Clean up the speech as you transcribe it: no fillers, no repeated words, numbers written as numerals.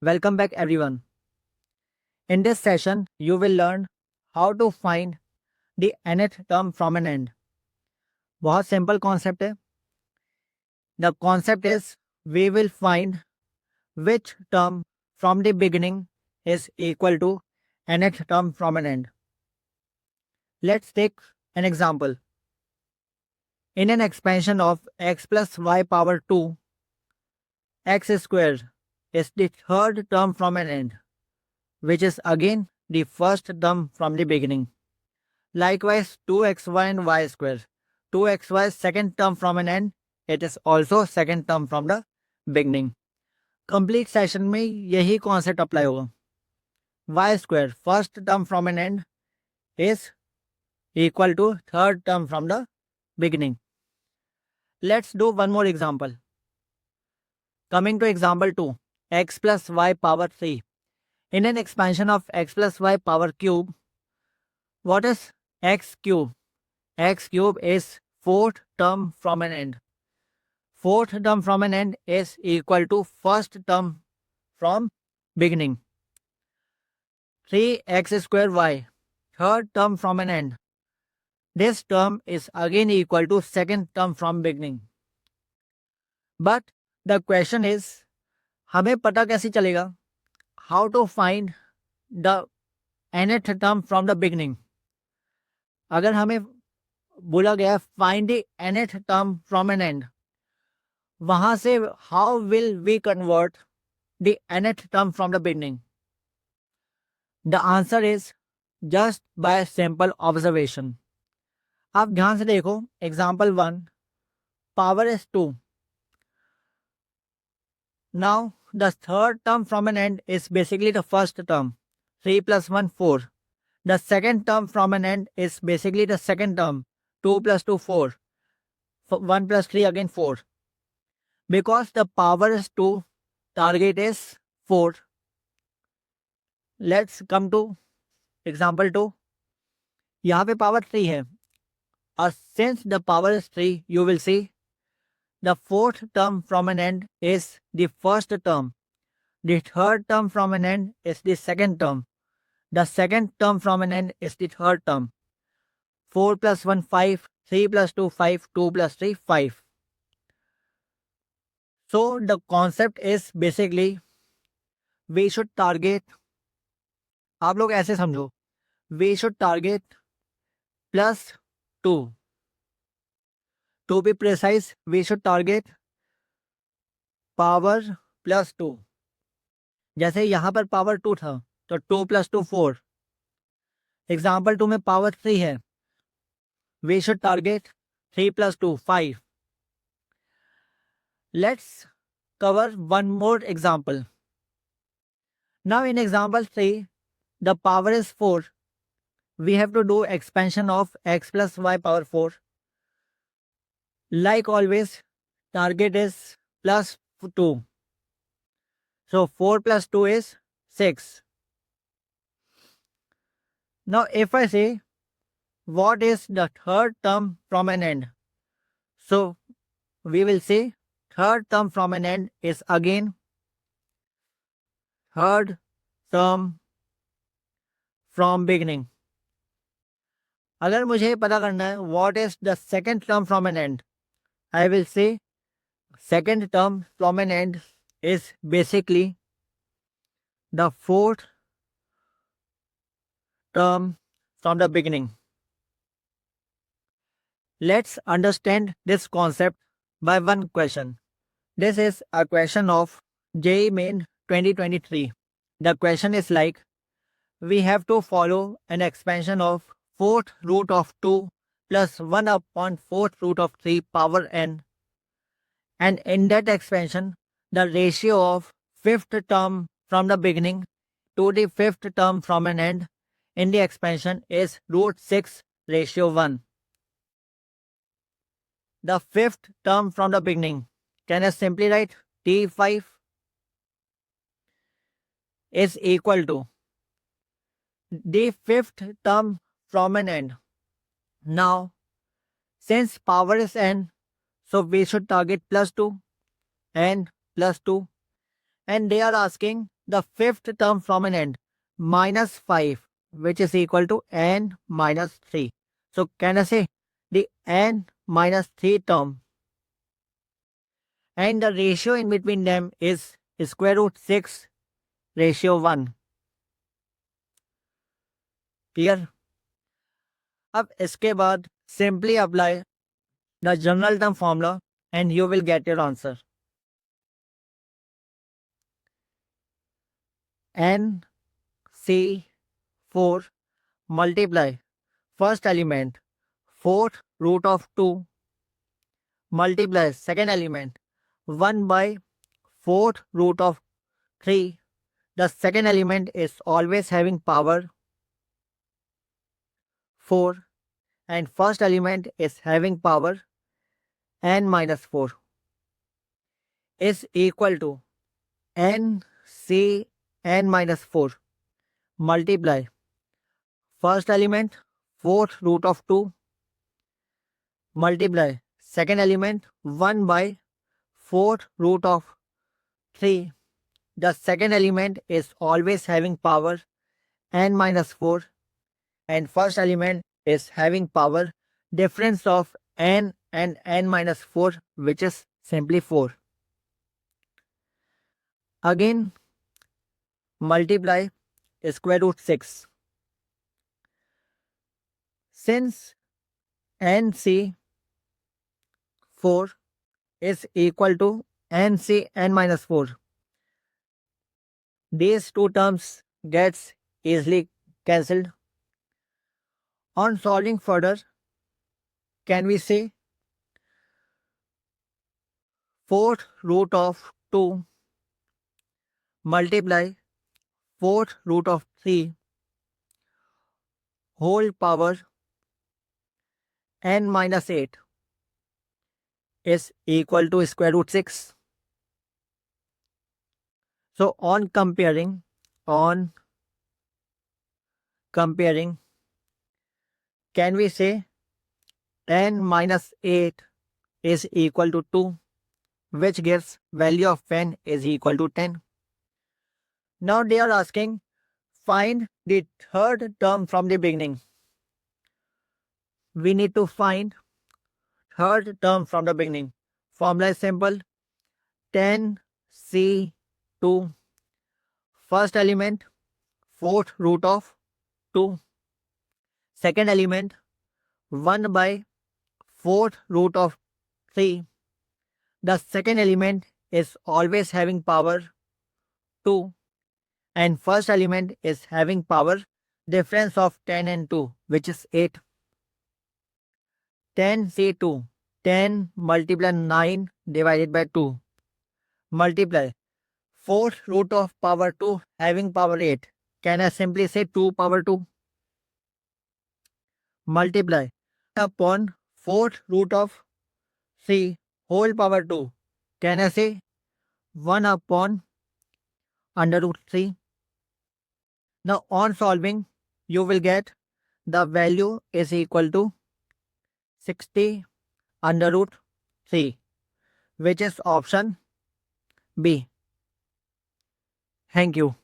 Welcome back everyone. In this session, you will learn how to find the nth term from an end. बहुत simple concept है. The concept is we will find which term from the beginning is equal to nth term from an end. Let's take an example. In an expansion of x plus y power 2, x squared is the third term from an end, which is again the first term from the beginning. Likewise, 2xy and y square. 2xy second term from an end, it is also second term from the beginning. Complete session में यही concept apply होगा. y square first term from an end is equal to third term from the beginning. Let's do one more example. Coming to example 2, x plus y power 3. In an expansion of x plus y power cube, what is x cube? X cube is fourth term from an end. Fourth term from an end is equal to first term from beginning. 3x square y, third term from an end. This term is again equal to second term from beginning. But the question is, हमें पता कैसे चलेगा? How to find the nth term from the beginning? अगर हमें बोला गया find the nth term from an end, वहां से how will we convert the nth term from the beginning? The answer is just by simple observation. आप ध्यान से देखो, example 1, power is 2. Now the third term from an end is basically the first term, 3 plus 1 4. The second term from an end is basically the second term, 2 plus 2 4. 1 plus 3 again 4. Because the power is 2, target is 4. Let's come to example 2. यहाँ पे power 3 है. Since the power is 3, you will see the fourth term from an end is the first term. The third term from an end is the second term. The second term from an end is the third term. 4 plus 1 5, 3 plus 2 5, 2 plus 3 5. So the concept is basically we should target, आप लोग ऐसे समझो, we should target plus 2. To be precise, we should target power plus 2. जैसे यहाँ पर power 2 था तो 2 plus 2 4. Example 2 में power 3 है, we should target 3 plus 2 5. Let's cover one more example. Now in example 3, the power is 4. We have to do expansion of x plus y power 4. Like always, target is plus 2. So 4 plus 2 is 6. Now if I say what is the third term from an end, so we will say third term from an end is again third term from beginning. अगर मुझे पता करना है what is the second term from an end, I will say second term from an end is basically the fourth term from the beginning. Let's understand this concept by one question. This is a question of JEE Main 2023. The question is like, we have to follow an expansion of fourth root of 2 plus 1 upon fourth root of 3 power n, and in that expansion the ratio of fifth term from the beginning to the fifth term from an end in the expansion is root 6 ratio 1. The fifth term from the beginning, can I simply write T5 is equal to the fifth term from an end. Now, since power is n, so we should target plus 2 and plus 2. And they are asking the fifth term from an end, minus 5, which is equal to n minus 3. So can I say the n minus 3 term, and the ratio in between them is square root 6 ratio 1. Clear? अब इसके बाद simply apply the general term formula and you will get your answer. N C 4 multiply first element 4th root of 2 multiply second element 1 by 4th root of 3. The second element is always having power 4 and first element is having power n minus 4 is equal to n c n minus 4 multiply first element 4th root of 2 multiply second element 1 by 4th root of 3. The second element is always having power n minus 4 and first element is having power difference of n and n minus 4, which is simply 4. Again multiply square root 6. Since nc 4 is equal to nc n minus 4, these two terms gets easily cancelled. On solving further, can we say 4th root of 2 multiply 4th root of 3 whole power n minus 8 is equal to square root 6. So on comparing, can we say n minus 8 is equal to 2, which gives value of n is equal to 10. Now they are asking find the third term from the beginning. We need to find third term from the beginning. Formula is simple. 10c2 first element 4th root of 2, second element 1 by 4th root of 3. The second element is always having power 2 and first element is having power difference of 10 and 2, which is 8. 10c2, 10 multiply 9 divided by 2 multiply 4th root of power 2 having power 8. Can I simply say 2 power 2? Multiply upon 4th root of 3 whole power 2. Can I say 1 upon under root 3? Now on solving, you will get the value is equal to 60 under root 3, which is option B. Thank you.